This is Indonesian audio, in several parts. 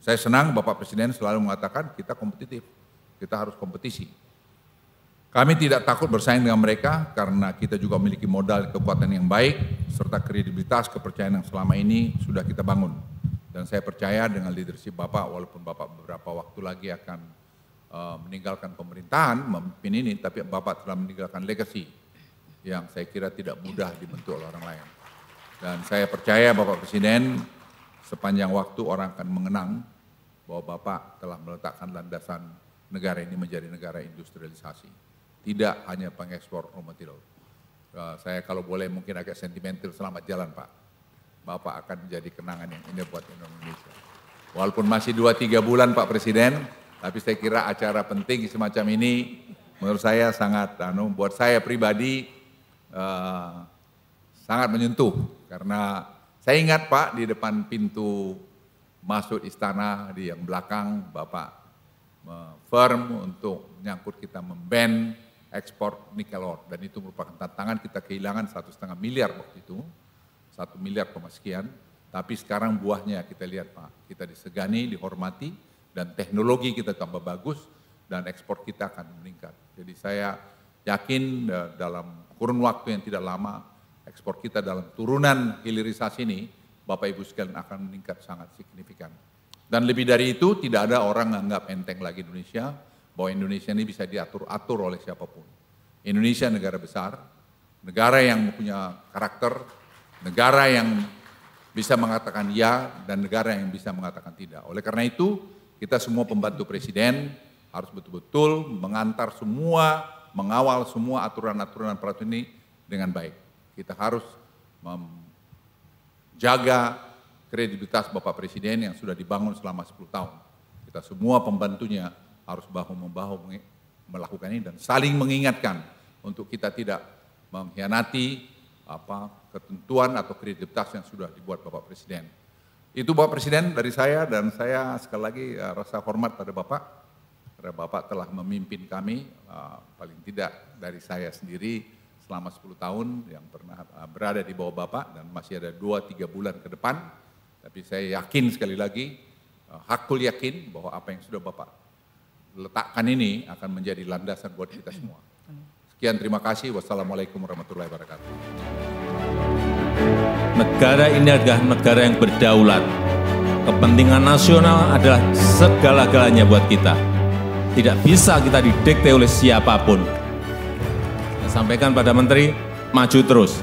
Saya senang Bapak Presiden selalu mengatakan kita kompetitif, kita harus kompetisi. Kami tidak takut bersaing dengan mereka karena kita juga memiliki modal kekuatan yang baik serta kredibilitas kepercayaan yang selama ini sudah kita bangun. Dan saya percaya dengan leadership Bapak, walaupun Bapak beberapa waktu lagi akan meninggalkan pemerintahan, memimpin ini, tapi Bapak telah meninggalkan legacy yang saya kira tidak mudah dibentuk oleh orang lain. Dan saya percaya Bapak Presiden sepanjang waktu orang akan mengenang bahwa Bapak telah meletakkan landasan negara ini menjadi negara industrialisasi. Tidak hanya pengekspor raw material. Saya kalau boleh mungkin agak sentimental, selamat jalan Pak. Bapak akan menjadi kenangan yang indah buat Indonesia. Walaupun masih 2-3 bulan Pak Presiden, tapi saya kira acara penting semacam ini menurut saya sangat, buat saya pribadi sangat menyentuh. Karena saya ingat Pak di depan pintu masuk istana di yang belakang Bapak firm untuk menyangkut kita memban ekspor nikel ore. Dan itu merupakan tantangan, kita kehilangan 1,5 miliar waktu itu. 1 miliar sekian, tapi sekarang buahnya kita lihat Pak, kita disegani, dihormati, dan teknologi kita tambah bagus, dan ekspor kita akan meningkat. Jadi saya yakin dalam kurun waktu yang tidak lama, ekspor kita dalam turunan hilirisasi ini, Bapak Ibu sekalian akan meningkat sangat signifikan. Dan lebih dari itu, tidak ada orang menganggap enteng lagi Indonesia, bahwa Indonesia ini bisa diatur-atur oleh siapapun. Indonesia negara besar, negara yang punya karakter, negara yang bisa mengatakan ya dan negara yang bisa mengatakan tidak. Oleh karena itu, kita semua pembantu presiden harus betul-betul mengantar semua, mengawal semua aturan-aturan peraturan ini dengan baik. Kita harus menjaga kredibilitas Bapak Presiden yang sudah dibangun selama 10 tahun. Kita semua pembantunya harus bahu-membahu melakukan ini dan saling mengingatkan untuk kita tidak mengkhianati ketentuan atau kredibilitas yang sudah dibuat Bapak Presiden. Itu Bapak Presiden dari saya, dan saya sekali lagi rasa hormat pada Bapak, karena Bapak telah memimpin kami, paling tidak dari saya sendiri selama 10 tahun yang pernah berada di bawah Bapak, dan masih ada 2-3 bulan ke depan, tapi saya yakin sekali lagi, hakul yakin bahwa apa yang sudah Bapak letakkan ini akan menjadi landasan buat kita semua. Sekian, terima kasih. Wassalamualaikum warahmatullahi wabarakatuh. Negara ini adalah negara yang berdaulat. Kepentingan nasional adalah segala-galanya buat kita. Tidak bisa kita didikte oleh siapapun. Saya sampaikan pada Menteri, maju terus.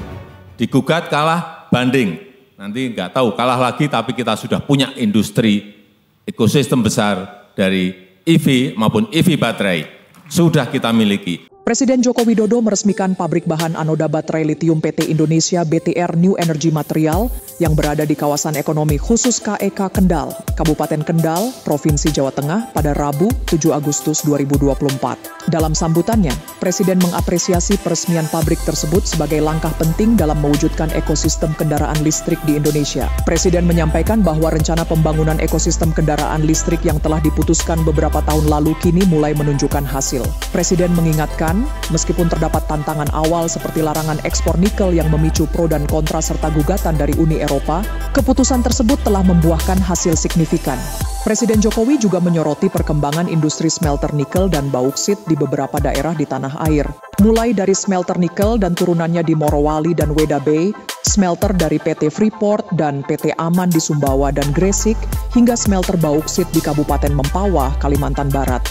Digugat kalah, banding. Nanti nggak tahu, kalah lagi tapi kita sudah punya industri, ekosistem besar dari EV maupun EV baterai. Sudah kita miliki. Presiden Joko Widodo meresmikan pabrik bahan anoda baterai litium PT Indonesia BTR New Energy Material yang berada di kawasan ekonomi khusus KEK Kendal, Kabupaten Kendal, Provinsi Jawa Tengah pada Rabu 7 Agustus 2024. Dalam sambutannya, Presiden mengapresiasi peresmian pabrik tersebut sebagai langkah penting dalam mewujudkan ekosistem kendaraan listrik di Indonesia. Presiden menyampaikan bahwa rencana pembangunan ekosistem kendaraan listrik yang telah diputuskan beberapa tahun lalu kini mulai menunjukkan hasil. Presiden mengingatkan, meskipun terdapat tantangan awal seperti larangan ekspor nikel yang memicu pro dan kontra serta gugatan dari Uni Eropa, keputusan tersebut telah membuahkan hasil signifikan. Presiden Jokowi juga menyoroti perkembangan industri smelter nikel dan bauksit di beberapa daerah di tanah air. Mulai dari smelter nikel dan turunannya di Morowali dan Weda Bay, smelter dari PT Freeport dan PT Aman di Sumbawa dan Gresik, hingga smelter bauksit di Kabupaten Mempawah, Kalimantan Barat.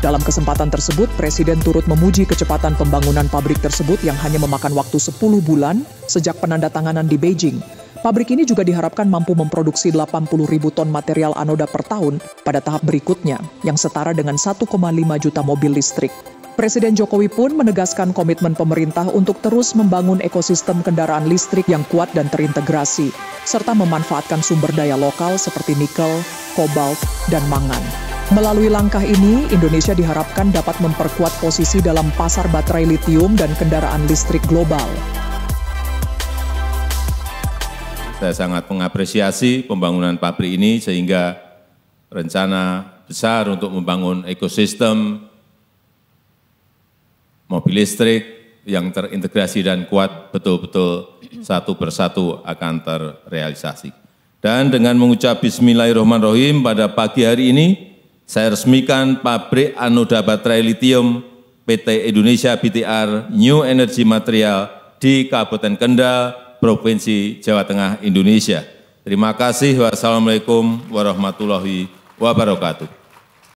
Dalam kesempatan tersebut, Presiden turut memuji kecepatan pembangunan pabrik tersebut yang hanya memakan waktu 10 bulan sejak penandatanganan di Beijing. Pabrik ini juga diharapkan mampu memproduksi 80.000 ton material anoda per tahun pada tahap berikutnya, yang setara dengan 1,5 juta mobil listrik. Presiden Jokowi pun menegaskan komitmen pemerintah untuk terus membangun ekosistem kendaraan listrik yang kuat dan terintegrasi, serta memanfaatkan sumber daya lokal seperti nikel, kobalt, dan mangan. Melalui langkah ini, Indonesia diharapkan dapat memperkuat posisi dalam pasar baterai litium dan kendaraan listrik global. Saya sangat mengapresiasi pembangunan pabrik ini sehingga rencana besar untuk membangun ekosistem mobil listrik yang terintegrasi dan kuat betul-betul satu persatu akan terrealisasi. Dan dengan mengucap Bismillahirrahmanirrahim pada pagi hari ini, saya resmikan pabrik anoda baterai litium PT Indonesia BTR New Energy Material di Kabupaten Kendal, Provinsi Jawa Tengah, Indonesia. Terima kasih. Wassalamualaikum warahmatullahi wabarakatuh.